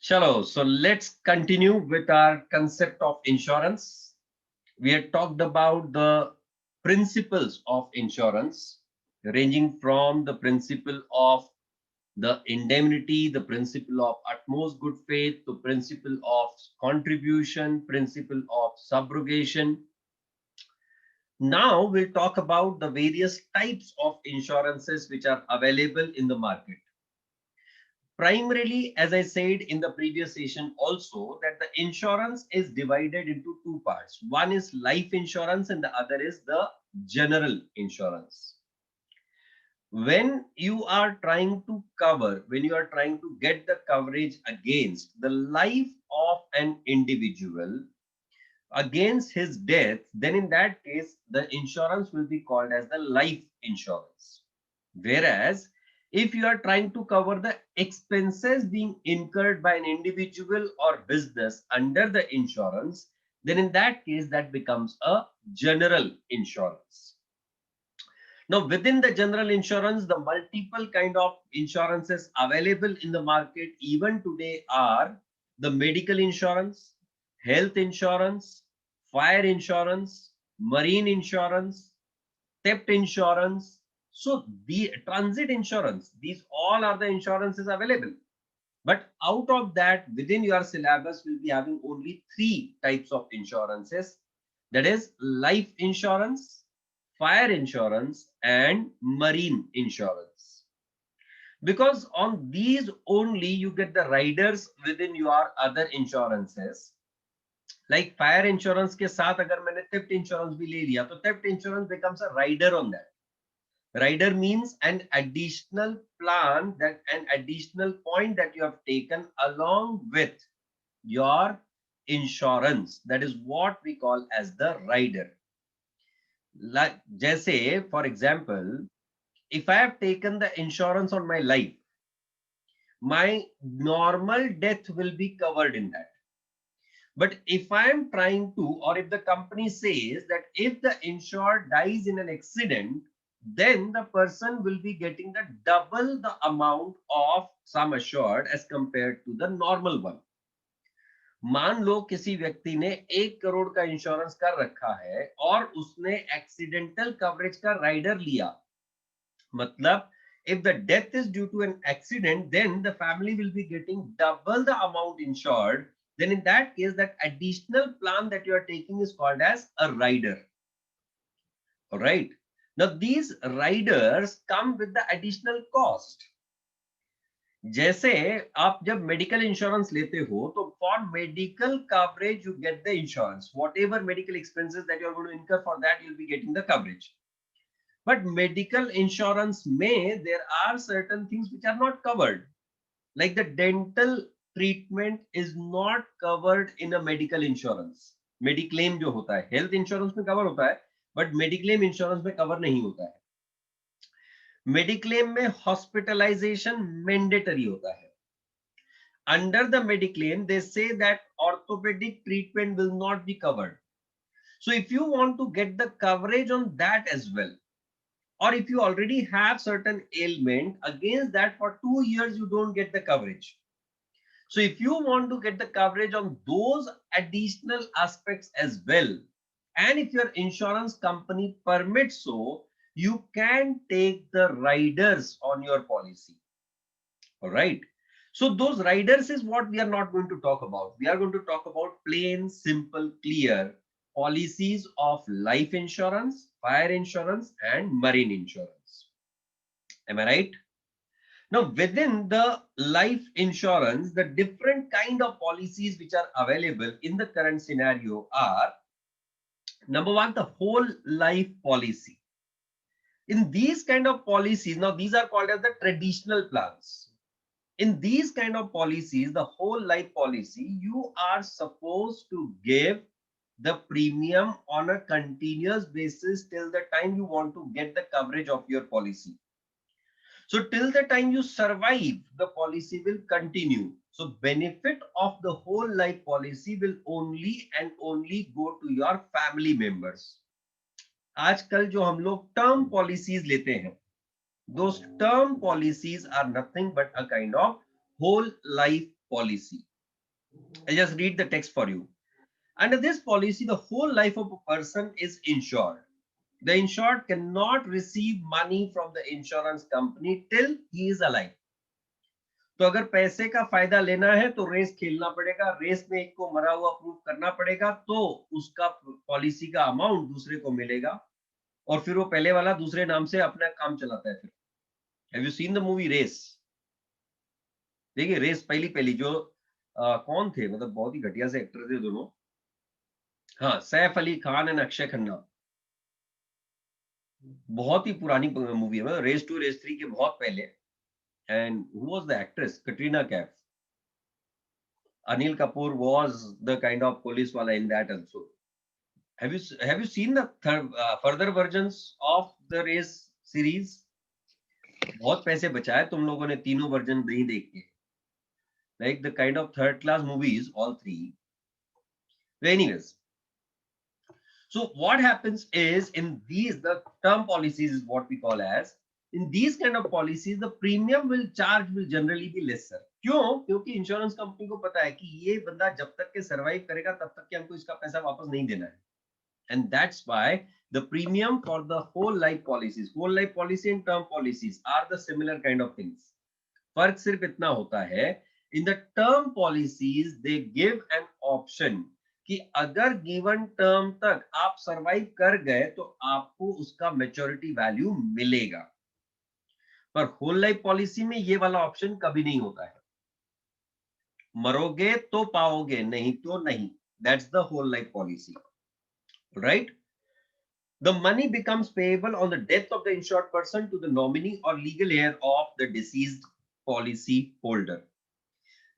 Chalo, so let's continue with our concept of insurance. We had talked about the principles of insurance, ranging from the principle of the indemnity, the principle of utmost good faith, the principle of contribution, principle of subrogation. Now we'll talk about the various types of insurances which are available in the market. Primarily, as I said in the previous session also, that the insurance is divided into two parts. One is life insurance and the other is the general insurance. When you are trying to cover, when you are trying to get the coverage against the life of an individual against his death, then in that case, the insurance will be called as the life insurance. Whereas, if you are trying to cover the expenses being incurred by an individual or business under the insurance, then in that case, that becomes a general insurance. Now, within the general insurance, the multiple kind of insurances available in the market even today are the medical insurance, health insurance, fire insurance, marine insurance, theft insurance. So the transit insurance, these all are the insurances available. But out of that, within your syllabus, we'll be having only three types of insurances. That is life insurance, fire insurance, and marine insurance. Because on these only you get the riders within your other insurances. Like fire insurance के साथ अगर मैंने theft insurance भी ले लिया तो theft insurance becomes a rider on that. Rider means an additional plan, that an additional point that you have taken along with your insurance. That is what we call as the rider. Like जैसे for example, if I have taken the insurance on my life, my normal death will be covered in that. But if I am trying to, or if the company says that if the insured dies in an accident, then the person will be getting the double the amount of sum assured as compared to the normal one. मान लो किसी व्यक्ति ने 1 करोड़ का insurance कर रखा है और उसने एक्सीडेंटल कवरेज का राइडर लिया, मतलब if the death is due to an accident, then the family will be getting double the amount insured. Then in that case, that additional plan that you are taking is called as a rider. All right. Now these riders come with the additional cost. जैसे आप जब medical insurance लेते हो तो for medical coverage you get the insurance, whatever medical expenses that you are going to incur, for that you will be getting the coverage. But medical insurance there are certain things which are not covered. Like the dental treatment is not covered in a medical insurance. Mediclaim जो होता है health insurance में cover होता है, but mediclaim insurance में cover नहीं होता है. Mediclaim में hospitalization mandatory होता है. Under the mediclaim, they say that orthopedic treatment will not be covered. So if you want to get the coverage on that as well, or if you already have certain ailment, against that for 2 years you don't get the coverage. So if you want to get the coverage on those additional aspects as well, and if your insurance company permits so, you can take the riders on your policy. All right. So those riders is what we are not going to talk about. We are going to talk about plain, simple, clear policies of life insurance, fire insurance, and marine insurance. Am I right? Now, within the life insurance, the different kind of policies which are available in the current scenario are, number one, the whole life policy. In these kind of policies, now these are called as the traditional plans. In these kind of policies, the whole life policy, you are supposed to give the premium on a continuous basis till the time you want to get the coverage of your policy. So till the time you survive, the policy will continue. So benefit of the whole life policy will only and only go to your family members. आजकल जो हम लोग term policies लेते हैं, those term policies are nothing but a kind of whole life policy. I just read the text for you. Under this policy, the whole life of a person is insured. The insured cannot receive money from the insurance company till he is alive. तो अगर पैसे का फायदा लेना है तो race खेलना पड़ेगा, रेस में एक को मरा हुआ प्रूव करना पड़ेगा, तो उसका पॉलिसी का अमाउंट दूसरे को मिलेगा और फिर वो पहले वाला दूसरे नाम से अपना काम चलाता है। फिर have you seen the movie Race? देखिए रेस पहली पहली जो कौन थे, मतलब बहुत ही घटिया से एक्टर थे दोनों। हाँ, सैफ अली खान एंड अक्षय खन्ना। बहुत ही पुरानी मूवी है, मतलब रेस 2 रेस 3 के बहुत पहले। And who was the actress? Katrina Kaif. Anil Kapoor was the kind of police wala in that also. Have you seen the further versions of the race series? बहुत पैसे बचाए तुम लोगों ने तीनों वर्जन नहीं देख के. Like the kind of third class movies, all three. But anyways, so what happens is in these, the term policies is what we call as, in these kind of policies, the premium will generally be lesser. क्यों? क्योंकि insurance company को पता है कि ये बंदा जब तक के सर्वाइव करेगा तब तक के हमको इसका पैसा वापस नहीं देना है. And that's why the premium for the whole life policy and term policies are the similar kind of things. फर्क सिर्फ इतना होता है, in the term policies they give an option कि अगर गिवन टर्म तक आप सरवाइव कर गए तो आपको उसका मैच्योरिटी वैल्यू मिलेगा. पर होल लाइफ पॉलिसी में ये वाला ऑप्शन कभी नहीं होता है. मरोगे तो पाओगे, नहीं तो नहीं. That's the whole life policy, right? The money becomes payable on the death of the insured person to the nominee or legal heir of the deceased policy holder.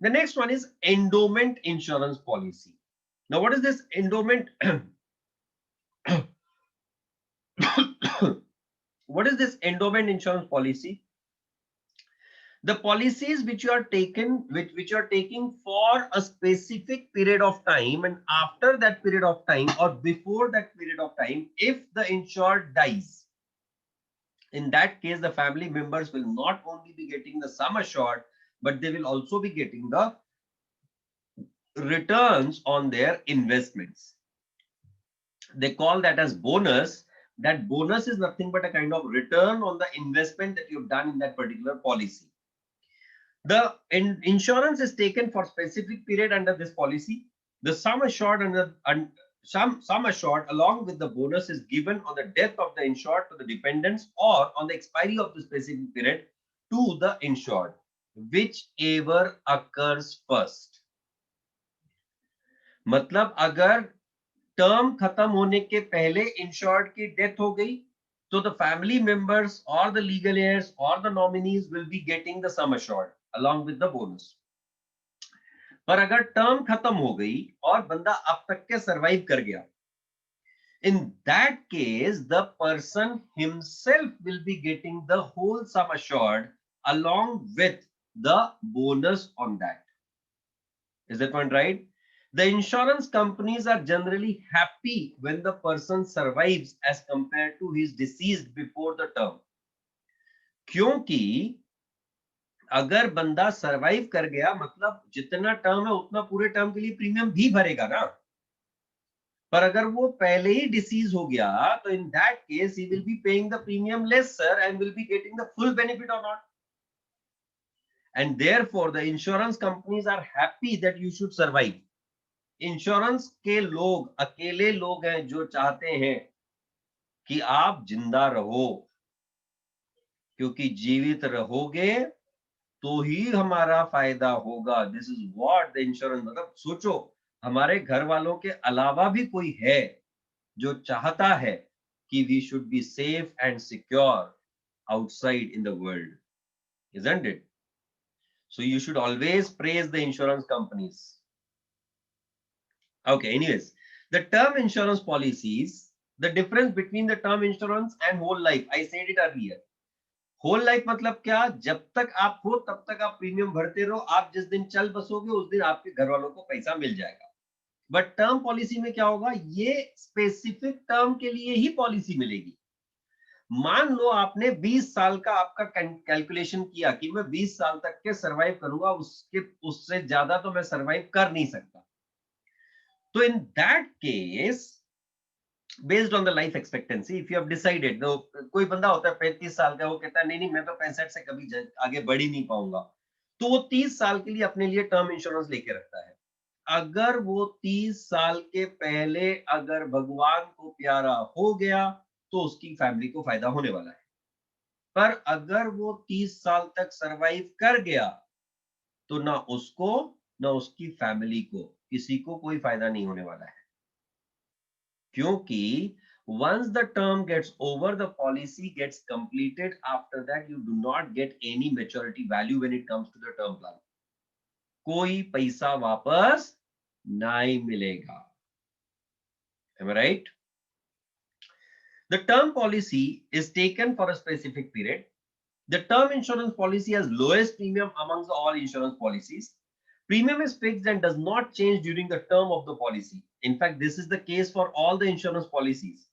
The next one is endowment insurance policy. Now, what is this endowment? What is this endowment insurance policy? The policies which you are taken, which you are taking for a specific period of time, and after that period of time or before that period of time, if the insured dies, in that case, the family members will not only be getting the sum assured, but they will also be getting the returns on their investments. They call that as bonus. That bonus is nothing but a kind of return on the investment that you've done in that particular policy. The insurance is taken for specific period under this policy. The sum assured sum assured along with the bonus is given on the death of the insured to the dependents or on the expiry of the specific period to the insured, whichever occurs first. मतलब अगर term खत्म होने के पहले insured की death हो गई तो द फैमिली मेंबर्स और द लीगल हेयर्स और the nominees will be getting the sum assured along with the bonus. पर अगर टर्म खत्म हो गई और बंदा अब तक के सरवाइव कर गया, in that case the person himself will be getting the whole sum assured along with the bonus on that. Is that point right? The insurance companies are generally happy when the person survives as compared to his deceased before the term. क्योंकि अगर बंदा survive कर गया मतलब जितना term है उतना पूरे टर्म के लिए प्रीमियम भी भरेगा ना. पर अगर वो पहले ही डिसीज हो गया तो in that case he will be paying the premium lesser and will be getting the full benefit और not. And therefore the insurance companies are happy that you should survive. Insurance के लोग अकेले लोग हैं जो चाहते हैं कि आप जिंदा रहो, क्योंकि जीवित रहोगे तो ही हमारा फायदा होगा. This is what the insurance. मतलब सोचो हमारे घर वालों के अलावा भी कोई है जो चाहता है कि we should be safe and secure outside in the world, isn't it? So you should always praise the insurance companies. Okay, anyways, the term insurance policies, the difference between the term insurance and whole life, I said it earlier. Whole life मतलब क्या? जब तक आप हो तब तक आप premium भरते रहो, आप जिस दिन चल बसोगे उस दिन आपके घर वालों को पैसा मिल जाएगा. बट टर्म पॉलिसी में क्या होगा? ये स्पेसिफिक टर्म के लिए ही पॉलिसी मिलेगी. मान लो आपने 20 साल का आपका कैलकुलेशन किया कि मैं 20 साल तक के सरवाइव करूंगा, उससे ज्यादा तो मैं सरवाइव कर नहीं सकता। तो in that case, based on the life expectancy, if you have decided, कोई बंदा होता है 35 साल का, वो कहता है नहीं नहीं मैं तो 65 से कभी आगे बढ़ ही नहीं पाऊंगा, तो वो 30 साल के लिए अपने लिए टर्म इंश्योरेंस लेके रखता है। अगर वो 30 साल के पहले अगर भगवान को प्यारा हो गया तो उसकी फैमिली को फायदा होने वाला है। पर अगर वो 30 साल तक सरवाइव कर गया तो ना उसको ना उसकी फैमिली को, किसी को कोई फायदा नहीं होने वाला है। क्योंकि once the term gets over, the policy gets completed. After that you do not get any maturity value when it comes to the term plan. कोई पैसा वापस नहीं मिलेगा। Am I right? The term policy is taken for a specific period. The term insurance policy has lowest premium amongst all insurance policies. Premium is fixed and does not change during the term of the policy. In fact, this is the case for all the insurance policies,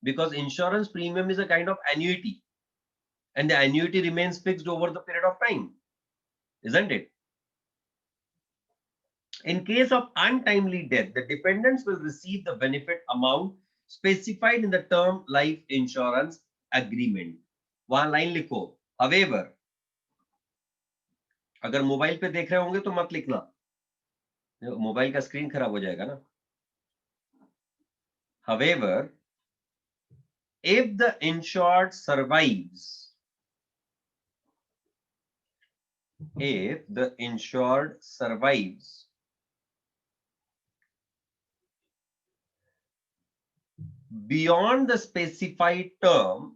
because insurance premium is a kind of annuity, and the annuity remains fixed over the period of time, isn't it? In case of untimely death, the dependents will receive the benefit amount specified in the term life insurance agreement. वहां line लिखो, however, अगर mobile पे देख रहे होंगे तो मत लिखना, मोबाइल का स्क्रीन खराब हो जाएगा ना। However, if the insured survives, if the insured survives beyond the specified term,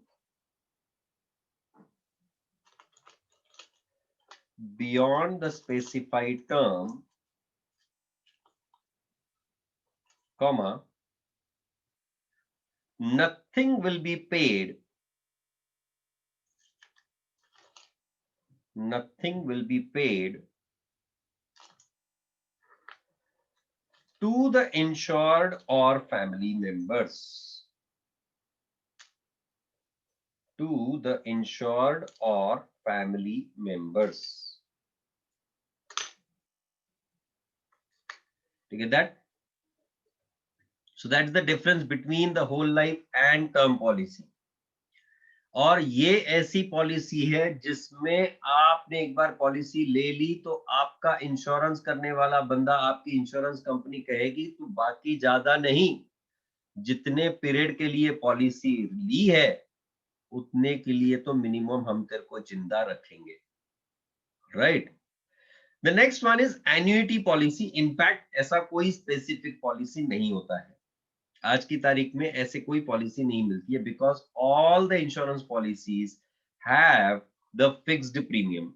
beyond the specified term, comma, nothing will be paid, nothing will be paid to the insured or family members, to the insured or family members. You get that? So that's the difference between the whole life and term policy. और ये ऐसी policy है जिसमें आपने एक बार policy ले ली तो आपका इंश्योरेंस करने वाला बंदा, आपकी इंश्योरेंस कंपनी कहेगी तू बाकी ज्यादा नहीं, जितने पीरियड के लिए पॉलिसी ली है उतने के लिए तो मिनिमम हम तेरे को जिंदा रखेंगे, right? The next one is annuity policy. In fact ऐसा कोई स्पेसिफिक पॉलिसी नहीं होता है, आज की तारीख में ऐसे कोई पॉलिसी नहीं मिलती है, because all the insurance policies have the fixed premium.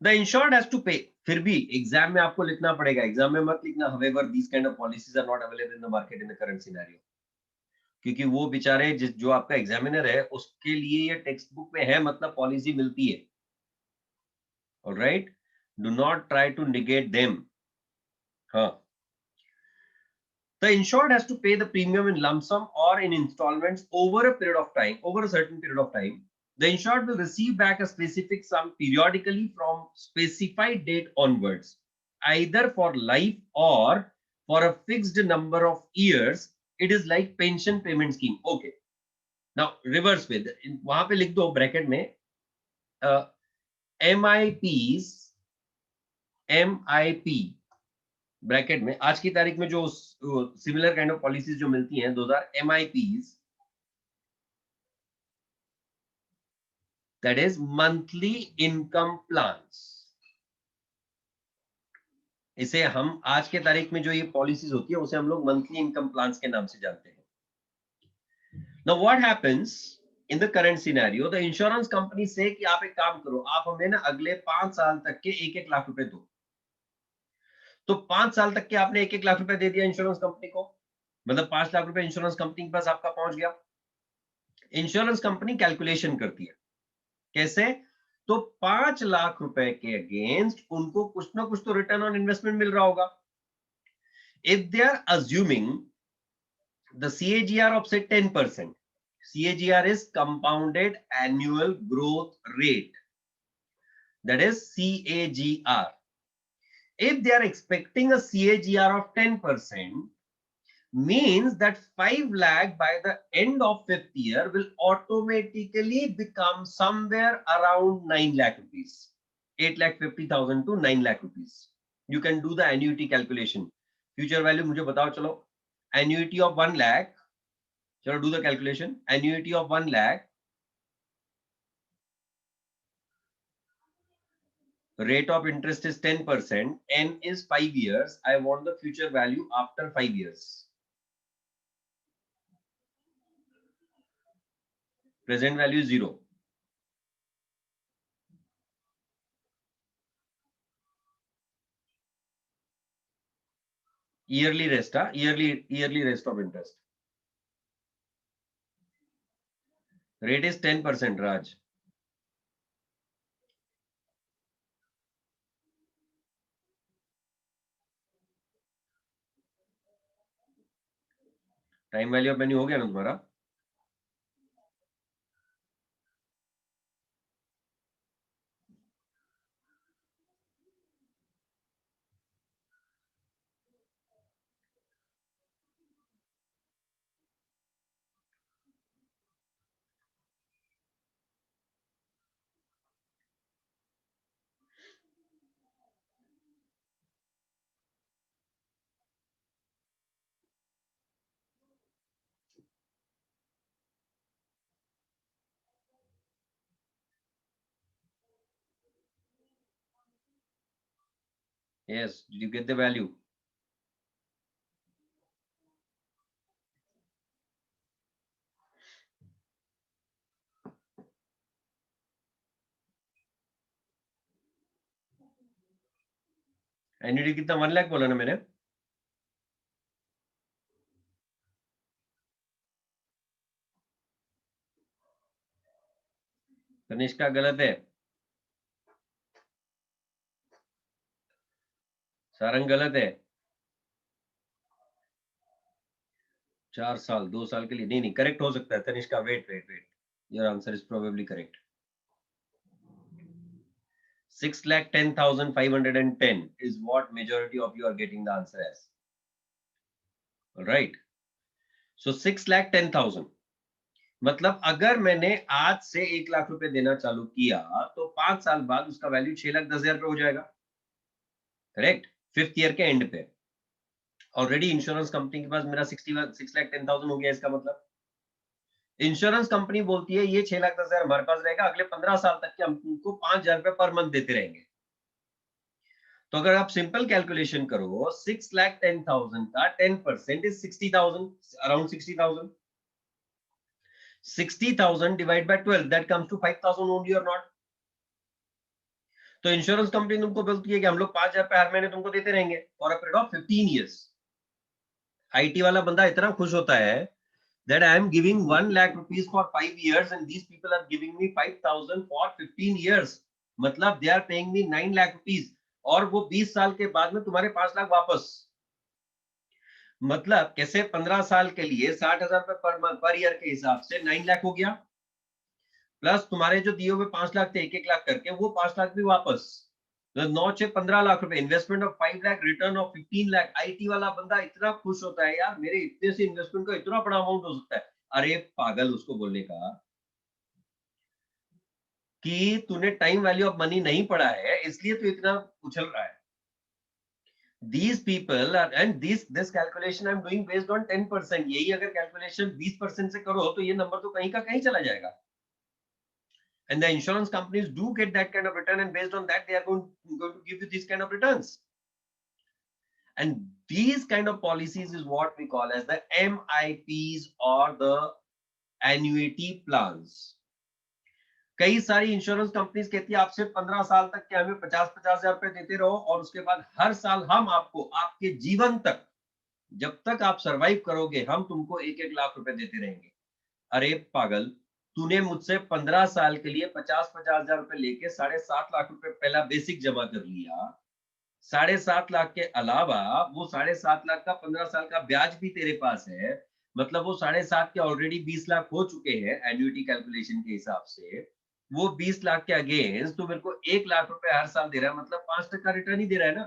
The insured has to pay. फिर भी एग्जाम में आपको लिखना पड़ेगा, एग्जाम में मत लिखना however these kind of policies are not available in the market in the current scenario, क्योंकि वो बेचारे जो आपका एग्जामिनर है उसके लिए ये टेक्स्ट बुक में है, मतलब पॉलिसी मिलती है। Alright, do not try to negate them. हाँ, the insured has to pay the premium in lump sum or in installments over a period of time, over a certain period of time. The insured will receive back a specific sum periodically from specified date onwards, either for life or for a fixed number of years. It is like pension payment scheme. Okay, now reverse with, वहां पे लिख दो bracket में MIP bracket में। आज की तारीख में जो सिमिलर काइंड ऑफ पॉलिसीज जो मिलती हैं, those are MIPs, that is monthly income plans. इसे हम आज के तारीख में जो ये पॉलिसीज होती है उसे हम लोग मंथली इनकम प्लान्स के नाम से जानते हैं। Now what happens in the current scenario, the insurance company से कि आप एक काम करो, आप हमें ना अगले 5 साल तक के 1-1 लाख रुपए दो। तो 5 साल तक के आपने 1-1 लाख रुपए दे दिया इंश्योरेंस कंपनी को, मतलब 5 लाख रुपए इंश्योरेंस कंपनी के पास आपका पहुंच गया। इंश्योरेंस कंपनी कैलकुलेशन करती है, कैसे? तो 5 लाख रुपए के अगेंस्ट उनको कुछ ना कुछ तो रिटर्न ऑन इन्वेस्टमेंट मिल रहा होगा। If they are assuming the CAGR of say 10%, CAGR is compounded annual growth rate. That is CAGR. If they are expecting a CAGR of 10%, means that 5 lakh by the end of 5th year will automatically become somewhere around 9 lakh rupees. 8,50,000 to 9 lakh rupees. You can do the annuity calculation. Future value मुझे बताओ चलो. Annuity of 1 lakh. चलो do the calculation. Annuity of 1 lakh. Rate of interest is 10%. N is 5 years. I want the future value after 5 years. Present value is 0. Yearly rest, yearly rest of interest. Rate is 10%, Raj. Time value of money हो गया ना तुम्हारा? Yes, did you get the value? Annuity कितना? 1 लाख बोला ना मैंने. तनिष्का गलत है. सारंग गलत है. 4 साल 2 साल के लिए नहीं नहीं करेक्ट हो सकता है. Tanishka wait wait wait. Your answer is probably correct. 6,10,510 is what majority of you are getting the answer as. All right. So 6,10,000. मतलब अगर मैंने आज से 1 लाख रुपए देना चालू किया तो 5 साल बाद उसका वैल्यू 6,10,000 रुपए हो जाएगा. करेक्ट. 5th ईयर के एंड पे ऑलरेडी इंश्योरेंस कंपनी के पास मेरा 6,10,000 हो गया. इसका मतलब इंश्योरेंस कंपनी बोलती है ये 6,10,000 हमारे पास रहेगा, अगले 15 साल तक के हम तुमको 5,000 रुपए पर मंथ देते रहेंगे. तो अगर आप सिंपल कैलकुलेशन करो 6,10,000 का 10% is 60,000, around 60,000. 60,000 divide by 12 that comes to 5,000 only और नॉट. तो इंश्योरेंस कंपनी तुमको बोलती है कि हम लोग 5,000 रुपए हर महीने तुमको देते रहेंगे for a period of 15 years. IT वाला बंदा इतना खुश होता है that I am giving 1 lakh rupees for 5 years and these people are giving me 5,000 for 15 years. मतलब they are paying me 9 lakh rupees और वो 20 साल के बाद में तुम्हारे 5 लाख वापस. मतलब कैसे 15 साल के लिए 60,000 रुपए पर ईयर के हिसाब से 9 लाख हो गया, प्लस तुम्हारे जो दिए हुए 5 लाख थे 1-1 लाख करके वो 5 लाख भी वापस. 9-6-15 लाख रुपए investment of 5 lakh return of 15 lakh. IT वाला बंदा इतना खुश होता है यार मेरे इतने से इन्वेस्टमेंट का इतना बड़ा अमाउंट हो सकता है. अरे पागल उसको बोलने का कि तूने टाइम वैल्यू ऑफ मनी नहीं पढ़ा है इसलिए तू इतना उछल रहा है. These people are and this calculation I'm doing based on 10%. यही अगर कैलकुलेशन 20% से करो तो ये नंबर तो कहीं का कहीं चला जाएगा. And the insurance companies do get that kind of return and based on that they are going to give you these kind of returns. And these kind of policies is what we call as the MIPs or the annuity plans. कई सारी insurance companies कहती है आप सिर्फ 15 साल तक के हमें 50-50 हजार रुपए देते रहो और उसके बाद हर साल हम आपको आपके जीवन तक जब तक आप सरवाइव करोगे हम तुमको 1-1 लाख रुपए देते रहेंगे. अरे पागल, तूने मुझसे 15 साल के लिए 50-50 हजार रुपए लेके 7.5 लाख रुपए पहला बेसिक जमा कर लिया. 7.5 लाख के अलावा वो 7.5 लाख का 15 साल का ब्याज भी तेरे पास है. मतलब वो 7.5 के ऑलरेडी 20 लाख हो चुके हैं एन्युटी कैलकुलेशन के हिसाब से, वो 20 लाख के अगेंस्ट तो मेरे को 1 लाख रुपए हर साल दे रहा है, मतलब 5% रिटर्न ही दे रहा है ना।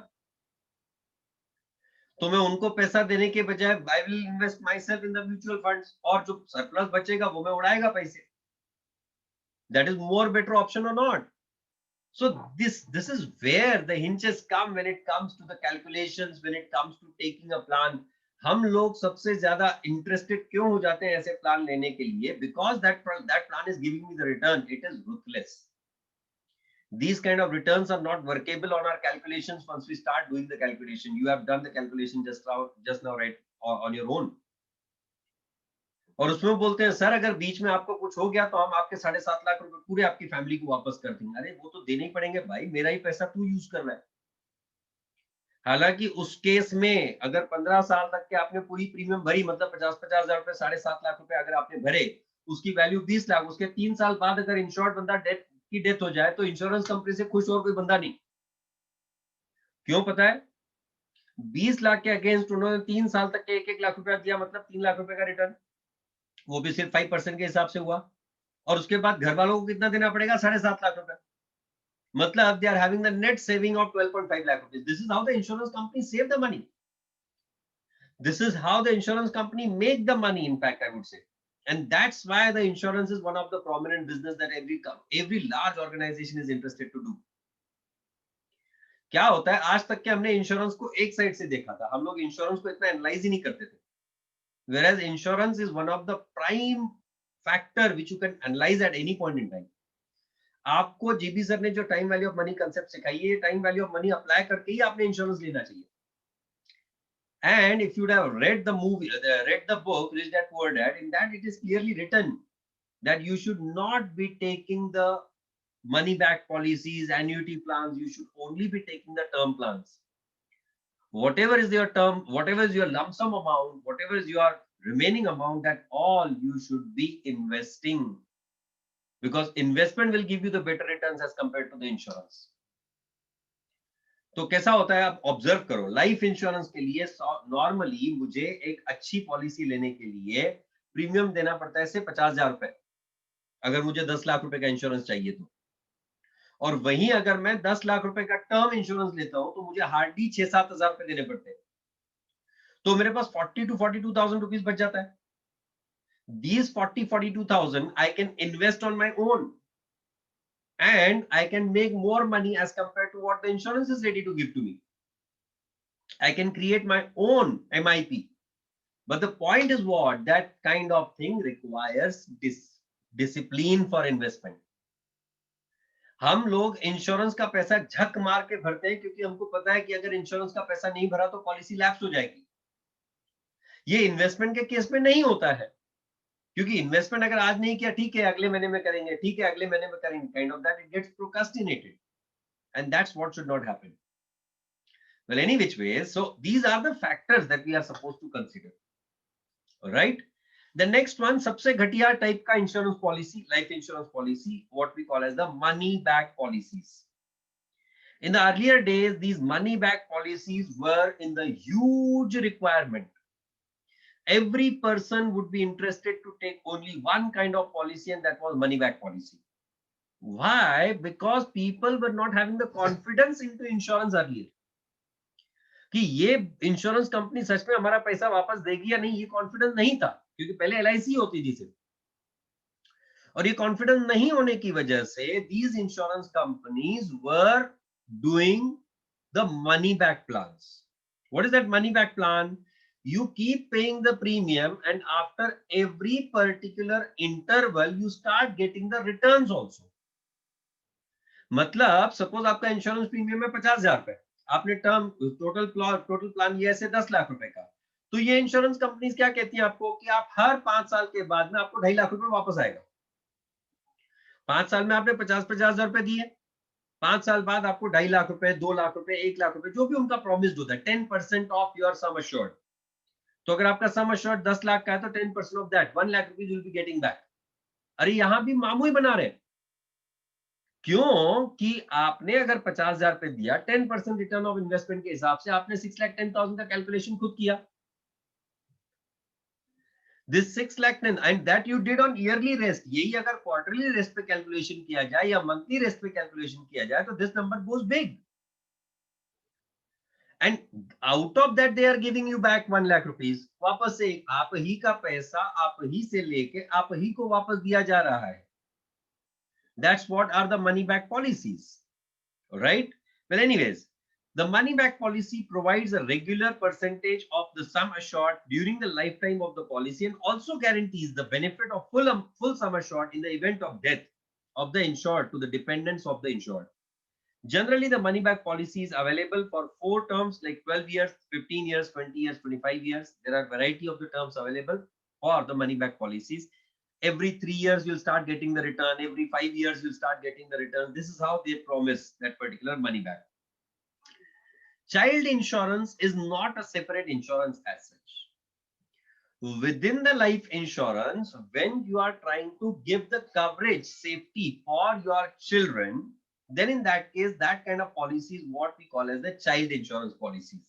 तो मैं उनको पैसा देने के बजाय I will invest my self in the mutual funds, और जो सरप्लस बचेगा वो मैं उड़ाएगा पैसे। That is more better option और not? So this is where the hinges come when it comes to the calculations, when it comes to taking a plan. हम लोग सबसे ज्यादा इंटरेस्टेड क्यों हो जाते हैं ऐसे प्लान लेने के लिए? Because that plan is giving me the return. It is ruthless. These kind of returns are not workable on our calculations once we start doing the calculation. You have done the calculation just now, right, on your own. और उसमें बोलते हैं sir अगर बीच में आपको कुछ हो गया तो हम आपके 7.5 लाख रुपए पूरे आपकी फैमिली को वापस कर देंगे। अरे वो तो देने ही पड़ेंगे भाई, मेरा ही पैसा तू यूज कर रहा है। हालांकि उस केस में अगर 15 साल तक के आपने पूरी प्रीमियम भरी, मतलब 50-50 हजार रुपए, 7.5 लाख रुपए अगर आपने भरे, उसकी वैल्यू 20 लाख, उसके 3 साल बाद अगर इंश्योर्ड बंदा डेथ हो जाए तो इंश्योरेंस कंपनी से खुश और कोई बंदा नहीं। क्यों पता है? 20 लाख के अगेंस्ट उन्होंने 3 साल तक के 1-1 लाख रुपया दिया, मतलब 3 लाख रुपए का रिटर्न, वो भी सिर्फ 5% के हिसाब से हुआ। और उसके बाद घर वालों को कितना देना पड़ेगा? 7.5 लाख रुपए। मतलब they are having the net saving of 12.5 lakh rupees. This is how the insurance company save the money. This is how the insurance company make the money, in fact, I would say. And that's why the insurance is one of the prominent business that every large organization is interested to do. क्या होता है, आज तक के हमने insurance को एक side से देखा था, हम लोग इंश्योरेंस को इतना एनालाइज ही नहीं करते थे। Whereas insurance is one of the prime factor which you can analyze at any point in time. आपको जीबी सर ने जो time value of money concept सिखाई है, time value of money apply करके ही आपने इंश्योरेंस लेना चाहिए। And if you'd have read the movie, read the book Rich Dad Poor Dad, in that it is clearly written that you should not be taking the money back policies, annuity plans. You should only be taking the term plans. Whatever is your term, whatever is your lump sum amount, whatever is your remaining amount, that all you should be investing, because investment will give you the better returns as compared to the insurance. तो कैसा होता है, आप observe करो, life insurance के लिए normally मुझे एक अच्छी पॉलिसी लेने के लिए प्रीमियम देना पड़ता है से 50,000 रुपए, अगर मुझे 10 लाख रुपए का इंश्योरेंस चाहिए तो। और वहीं अगर मैं 10 लाख रुपए का टर्म इंश्योरेंस लेता हूं तो मुझे हार्डली 6-7 हजार रुपए देने पड़ते हैं। तो मेरे पास 40 to 42,000 रुपीज बच जाता है। These 42,000 I can invest on my own, and I can make more money as compared to what the insurance is ready to give to me. I can create my own MIP. But the point is what? That kind of thing requires discipline for investment. हम लोग insurance का पैसा झक मार के भरते हैं क्योंकि हमको पता है कि अगर इंश्योरेंस का पैसा नहीं भरा तो पॉलिसी लैप्स हो जाएगी। ये इन्वेस्टमेंट के केस में नहीं होता है, क्योंकि इन्वेस्टमेंट अगर आज नहीं किया, ठीक है अगले महीने में करेंगे, ठीक है अगले महीने में करेंगे, kind of that it gets procrastinated, and that's what should not happen. Well, any which way, so these are the factors that we are supposed to consider. All right. The next one, सबसे घटिया type का insurance policy, life insurance policy, what we call as the money back policies. In the earlier days, these money back policies were in the huge requirement. Every person would be interested to take only one kind of policy, and that was money back policy. Why? Because people were not having the confidence into insurance earlier. कि ये insurance company सच में हमारा पैसा वापस देगी या नहीं, ये कॉन्फिडेंस नहीं था, क्योंकि पहले एलआईसी होती थी सिर्फ। और ये कॉन्फिडेंस नहीं होने की वजह से these insurance companies were doing the money back plans. What is that money back plan? You keep paying the premium, and after every particular interval you start getting the returns also. मतलब suppose आपका insurance premium है 50,000 रुपए, आपने term total plan लिया है 10 लाख रुपए का, तो ये इंश्योरेंस कंपनीज क्या कहती हैं आपको कि आप हर 5 साल के बाद में आपको 2.5 लाख रुपए वापस आएगा। 5 साल में आपने 50-50 हजार रुपए दिए, 5 साल बाद आपको 2.5 लाख रुपए, 2 लाख रुपए, 1 लाख रुपए, जो भी उनका प्रॉमिस होता है, 10% ऑफ योर सम अश्योर्ड। तो अगर आपका सम अश्योर्ड 10 लाख का है तो 10% of that 1 lakh rupees will be getting back. अरे यहां भी मामू ही बना रहे हैं, क्यों कि आपने अगर 50,000 रुपए दिया, 10% रिटर्न ऑफ इन्वेस्टमेंट के हिसाब से आपने 6,10,000 का कैलकुलेशन खुद किया। This 6 lakh and that you did on yearly rest. यही अगर quarterly rest पे calculation किया जाए या monthly rest पे calculation किया जाए तो this number goes big. And out of that they are giving you back 1 lakh rupees. वापस से आप ही का पैसा आप ही से लेके आप ही को वापस दिया जा रहा है. That's what are the money back policies, right? Well, anyways, the money back policy provides a regular percentage of the sum assured during the lifetime of the policy and also guarantees the benefit of full sum assured in the event of death of the insured to the dependents of the insured. Generally, the money back policy is available for 4 terms like 12 years, 15 years, 20 years, 25 years. There are variety of the terms available for the money back policies. Every 3 years you'll start getting the return. Every 5 years you'll start getting the return. This is how they promise that particular money back. Child insurance is not a separate insurance as such. Within the life insurance, when you are trying to give the coverage safety for your children, then in that case, that kind of policy is what we call as the child insurance policies.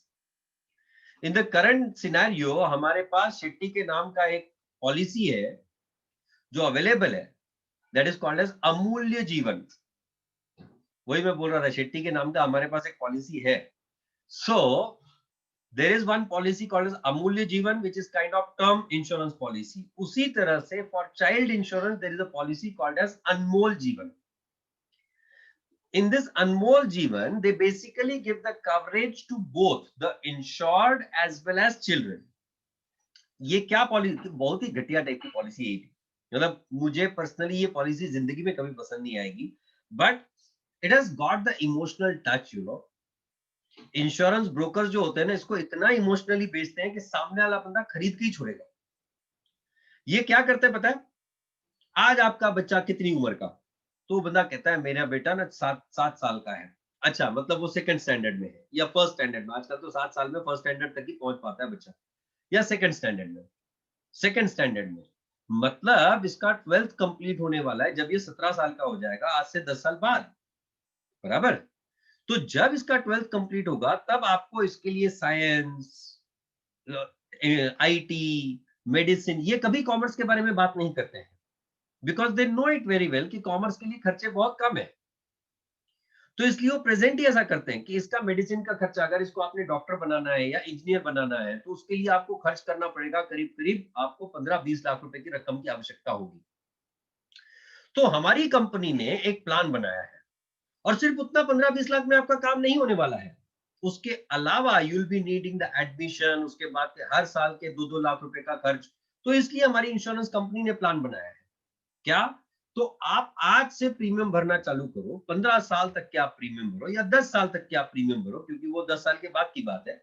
In the current scenario, हमारे पास शेट्टी के नाम का एक policy है जो available है, that is called as अमूल्य जीवन. वही मैं बोल रहा था, शेट्टी के नाम का हमारे पास एक पॉलिसी है. So there is one policy called as अमूल्य जीवन, which is kind of term insurance policy. उसी तरह से for child insurance there is a policy called as अनमोल जीवन. In this Anmol Jeevan, they basically give the coverage to both the insured as well as children. ये क्या policy, बहुत ही घटिया type की policy है. मतलब मुझे पर्सनली ये पॉलिसी जिंदगी में कभी पसंद नहीं आएगी, but it has got the emotional touch. You know, insurance broker जो होते हैं ना, इसको इतना इमोशनली बेचते हैं कि सामने वाला बंदा खरीद के ही छोड़ेगा. ये क्या करते हैं पता है? आज आपका बच्चा कितनी उम्र का, तो बंदा कहता है मेरा बेटा ना 7 साल का है. अच्छा, मतलब वो सेकंड स्टैंडर्ड में है या फर्स्ट स्टैंडर्ड में. आजकल तो 7 साल में फर्स्ट स्टैंडर्ड तक ही पहुंच पाता है बच्चा, या सेकंड स्टैंडर्ड में. मतलब इसका 12th कंप्लीट होने वाला है जब ये 17 साल का हो जाएगा, आज से 10 साल बाद, बराबर. तो जब इसका 12th कंप्लीट होगा तब आपको इसके लिए साइंस, आईटी, मेडिसिन, ये कभी कॉमर्स के बारे में बात नहीं करते हैं, because they know it very well कि कॉमर्स के लिए खर्चे बहुत कम है. तो इसलिए वो प्रेजेंट ही ऐसा करते हैं कि इसका मेडिसिन का खर्चा, अगर इसको आपने डॉक्टर बनाना है या इंजीनियर बनाना है, तो उसके लिए आपको खर्च करना पड़ेगा करीब करीब आपको 15-20 लाख रुपए की रकम की आवश्यकता होगी. तो हमारी कंपनी ने एक प्लान बनाया है, और सिर्फ उतना 15-20 लाख में आपका काम नहीं होने वाला है. उसके अलावा you will be needing the admission, उसके बाद के हर साल के 2-2 लाख रुपए का खर्च. तो इसलिए हमारी इंश्योरेंस कंपनी ने प्लान बनाया है. क्या? तो आप आज से प्रीमियम भरना चालू करो, 15 साल तक के आप प्रीमियम भरो या 10 साल तक के आप प्रीमियम भरो, क्योंकि वो 10 साल के बाद की बात है.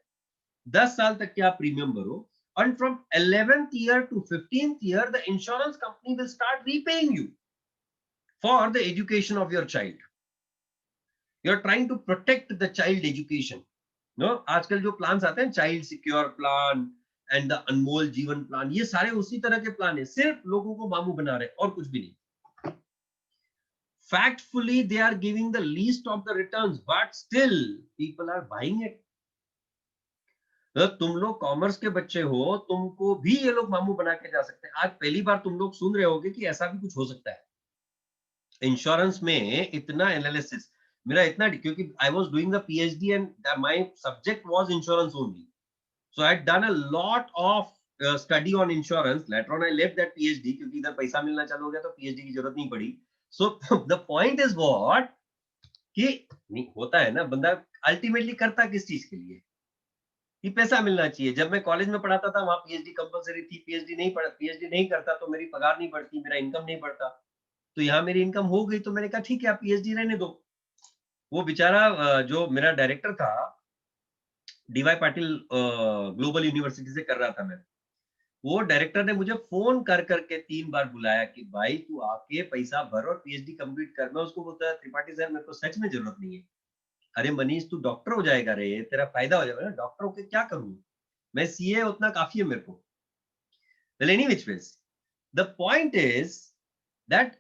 10 साल तक के आप प्रीमियम भरो, and from 11th year to 15th year the insurance company will start repaying you for the education of your child. You are trying to protect the child education. No, आजकल जो प्लान्स आते हैं, child secure plan and the Anmol Jeevan plan, ये सारे उसी तरह के plan है, सिर्फ लोगों को मामू बना रहे और कुछ भी नहीं. Factfully they are giving the least of the returns, but still people are buying it. तो तुम लोग कॉमर्स के बच्चे हो, तुमको भी ये लोग मामू बना के जा सकते हैं. आज पहली बार तुम लोग सुन रहे होगे कि ऐसा भी कुछ हो सकता है. इंश्योरेंस में इतना एनालिसिस मेरा इतना, क्योंकि I was doing the PhD and my subject was insurance only, so I had done a lot of study on insurance. Later on I left that PhD, क्योंकि इधर पैसा मिलना चालू हो गया तो पीएचडी की जरूरत नहीं पड़ी. So the point is what कि नहीं होता है ना, बंदा अल्टीमेटली करता किस चीज के लिए, कि पैसा मिलना चाहिए. जब मैं कॉलेज में पढ़ाता था वहां पीएचडी कंपलसरी थी, पीएचडी नहीं करता तो मेरी पगार नहीं बढ़ती, मेरा इनकम नहीं बढ़ता. तो यहाँ मेरी इनकम हो गई तो मैंने कहा ठीक है आप पीएचडी रहने दो. वो बेचारा जो मेरा डायरेक्टर था, डीवाई पाटिल ग्लोबल यूनिवर्सिटी से कर रहा था मैं, वो डायरेक्टर ने मुझे फोन कर करके 3 बार बुलाया कि भाई तू आके पैसा भर और पीएचडी कंप्लीट कर. मैं उसको बोलता, त्रिपाठी सर मेरे को सच में जरूरत नहीं है. अरे मनीष तू डॉक्टर हो जाएगा रे, तेरा फायदा हो जाएगा. डॉक्टर होके क्या करूं मैं, सीए उतना काफी है मेरे को. Well, any which ways, the point is that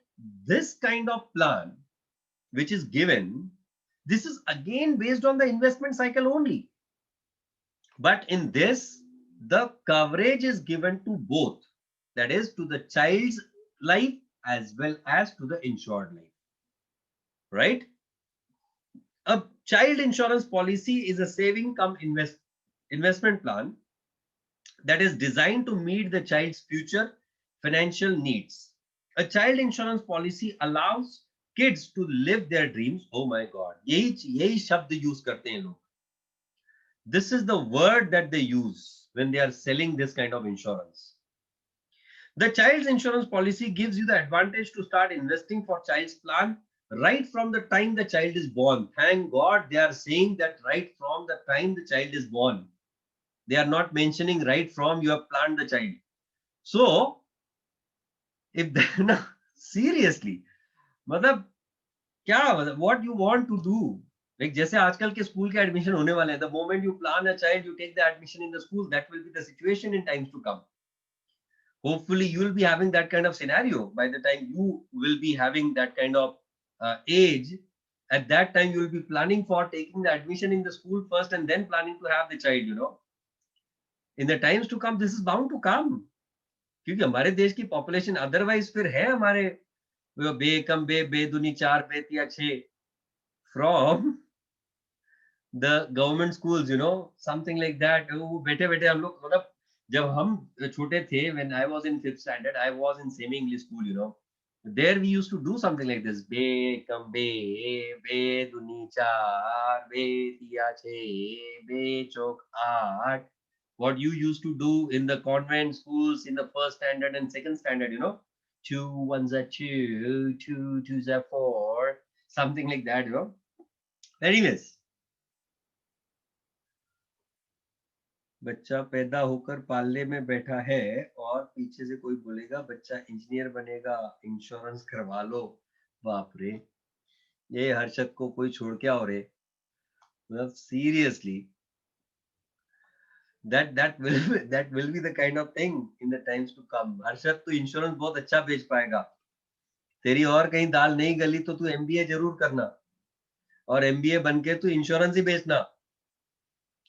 this kind of plan which is given, this is again based on the investment cycle only, but in this the coverage is given to both that is to the child's life as well as to the insured life, right? A child insurance policy is a saving cum investment plan that is designed to meet the child's future financial needs. A child insurance policy allows kids to live their dreams. Oh my God, यही शब्द use करते हैं लोग. This is the word that they use when they are selling this kind of insurance. The child's insurance policy gives you the advantage to start investing for child's plan right from the time the child is born. Thank God they are saying that right from the time the child is born. They are not mentioning right from you have planned the child. So, if no, seriously, मतलब क्या what you want to do? Like जैसे आजकल के school के admission होने वाले हैं, the moment you plan a child, you take the admission in the school, that will be the situation in times to come. Hopefully you will be having that kind of scenario by the time you will be having that kind of age. At that time you will be planning for taking the admission in the school first and then planning to have the child, you know. In the times to come this is bound to come, क्योंकि हमारे देश की population otherwise फिर है हमारे बे कम बे दुनी चार बे तिया छे from the government schools, you know, something like that. वो बैठे बैठे हम लोग मतलब जब हम छोटे थे, when I was in 5th standard, I was in semi English school, you know. There we used to do something like this. Be kam be duni char, be tiya che, be chok aat. What you used to do in the convent schools in the 1st standard and 2nd standard, you know, 2 ones are 2, 2 twos are 4, something like that, you know. Anyways, बच्चा पैदा होकर पालने में बैठा है और पीछे से कोई बोलेगा बच्चा इंजीनियर बनेगा, इंश्योरेंस करवा लो. बाप रे, ये हर्षद को कोई छोड़ क्या हो रे, मतलब seriously that will be the kind of thing in the times to come. Harshad तो इंश्योरेंस बहुत अच्छा बेच पाएगा, तेरी और कहीं दाल नहीं गली तो तू एमबीए जरूर करना और एमबीए बन के तू इंश्योरेंस ही बेचना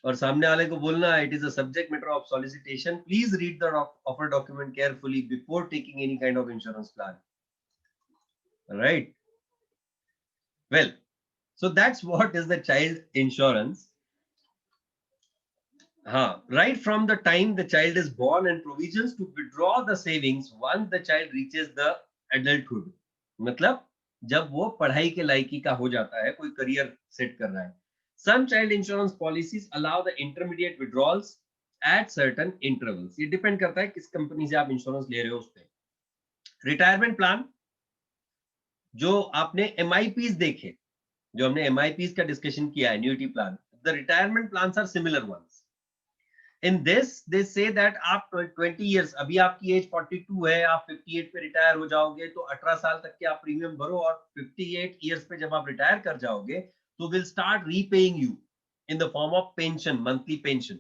और सामने वाले को बोलना it is a subject matter of solicitation, please read the offer document carefully before taking any kind of insurance plan, right? Well, so that's what is the child insurance. Right from the time the child is born and provisions to withdraw the savings once the child reaches the adulthood. मतलब जब वो पढ़ाई के लायकी का हो जाता है, कोई करियर सेट कर रहा है. Some child insurance policies allow the intermediate withdrawals at certain intervals. ये डिपेंड करता है किस कंपनी से आप इंश्योरेंस ले रहे हो उस पे. रिटायरमेंट प्लान, जो आपने एमआईपीज देखे, जो हमने एमआईपीज का डिस्कशन किया है, annuity plan, the retirement plans are similar ones. In this they say that आप 20 years, अभी आपकी एज 42 है, आप 58 पे रिटायर हो जाओगे तो 18 साल तक के आप प्रीमियम भरो और 58 years पे जब आप रिटायर कर जाओगे तो will start repaying you in the form of pension, monthly pension.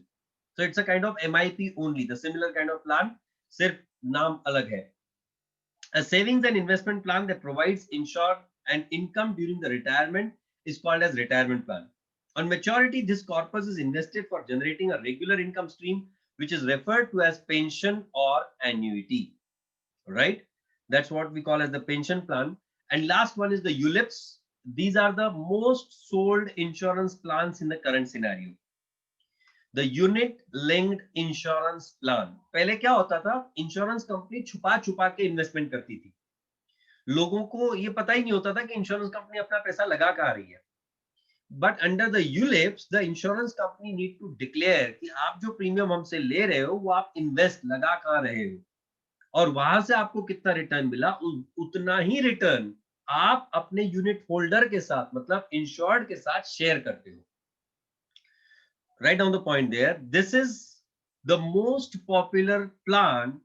So it's a kind of MIP only, the similar kind of plan, सिर्फ नाम अलग है. A savings and investment plan that provides insure and income during the retirement is called as retirement plan. On maturity, this corpus is invested for generating a regular income stream, which is referred to as pension or annuity, right? That's what we call as the pension plan. And last one is the ULIPs. These are the most sold insurance plans in the current scenario. The unit linked insurance plan. पहले क्या होता था, insurance company छुपा छुपा के investment करती थी, लोगों को ये पता ही नहीं होता था कि इंश्योरेंस कंपनी अपना पैसा लगा कहाँ रही है. But under the ULIPs the insurance company need to declare कि आप जो प्रीमियम हमसे ले रहे हो वो आप इन्वेस्ट लगा कहाँ रहे हो और वहां से आपको कितना रिटर्न मिला, उतना ही रिटर्न आप अपने यूनिट होल्डर के साथ, मतलब इंश्योर्ड के साथ शेयर करते हो. Write down the point there. This is the most popular plan.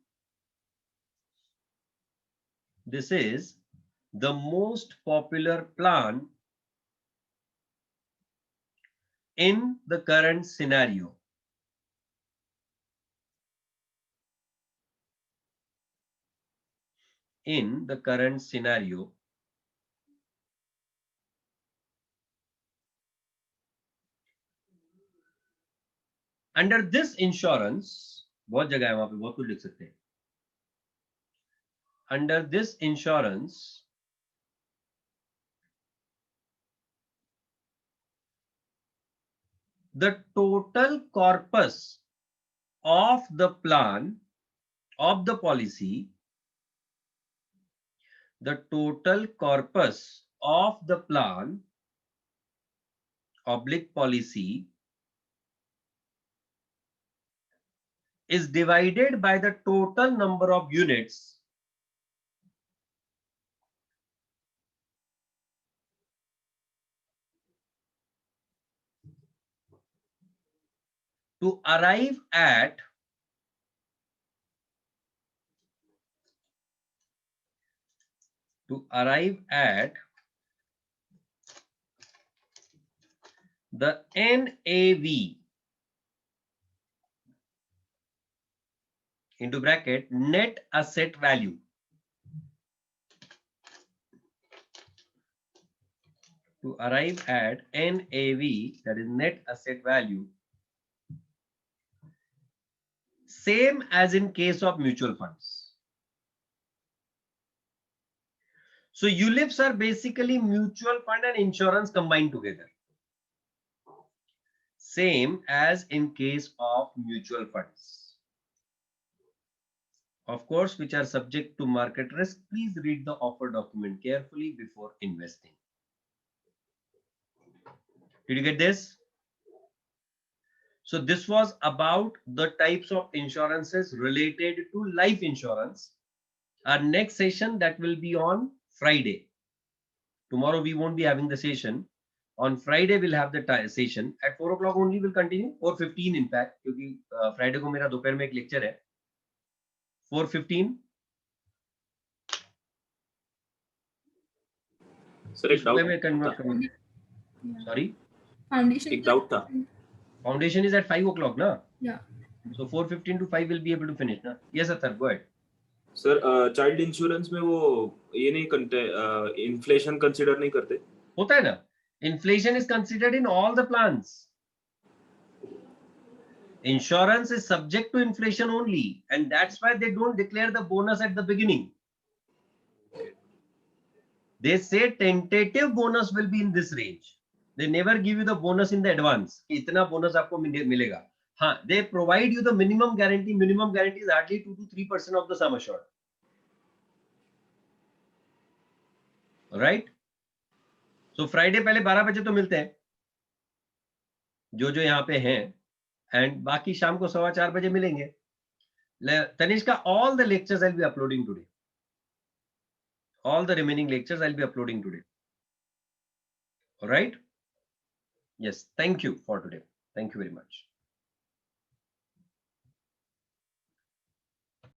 This is the most popular plan in the current scenario. In the current scenario, under this insurance, बहुत जगह है वहां पे बहुत कुछ लिख सकते हैं. under this insurance, the total corpus of the plan of the policy, the total corpus of the plan oblique policy is divided by the total number of units to arrive at the NAV into bracket net asset value. To arrive at NAV, that is net asset value, same as in case of mutual funds. So ULIPs are basically mutual fund and insurance combined together. Same as in case of mutual funds. Of course, which are subject to market risk. Please read the offer document carefully before investing. Did you get this? So this was about the types of insurances related to life insurance. Our next session, that will be on Friday. Tomorrow we won't be having the session. On Friday we'll have the session at 4 o'clock only. Will continue 4:15 in fact, क्योंकि Friday को मेरा दोपहर में एक lecture है. 4:15. Sir एक doubt में convert करूँगा. Sorry. Foundation. एक डाउट था. Foundation is at 5 o'clock, na? Yeah. So 4:15 to 5 will be able to finish, na? Yes, sir. Go ahead. Sir child insurance में वो ये नहीं करते, इन्फ्लेशन कंसीडर नहीं करते. होता है ना. Inflation is considered in all the plans. Insurance is subject to inflation only, and that's why they don't declare the bonus at the beginning. They say tentative bonus will be in this range. They never give you the bonus in the advance. इतना bonus आपको मिलेगा. हाँ, they provide you the minimum guarantee. Minimum guarantee is hardly 2 to 3% of the sum assured. Right? So Friday पहले 12 बजे तो मिलते हैं, जो यहाँ पे हैं, and बाकी शाम को 4:15 बजे मिलेंगे. Tanishka, all the lectures I'll be uploading today. All the remaining lectures I'll be uploading today. All right? Yes. Thank you for today. Thank you very much.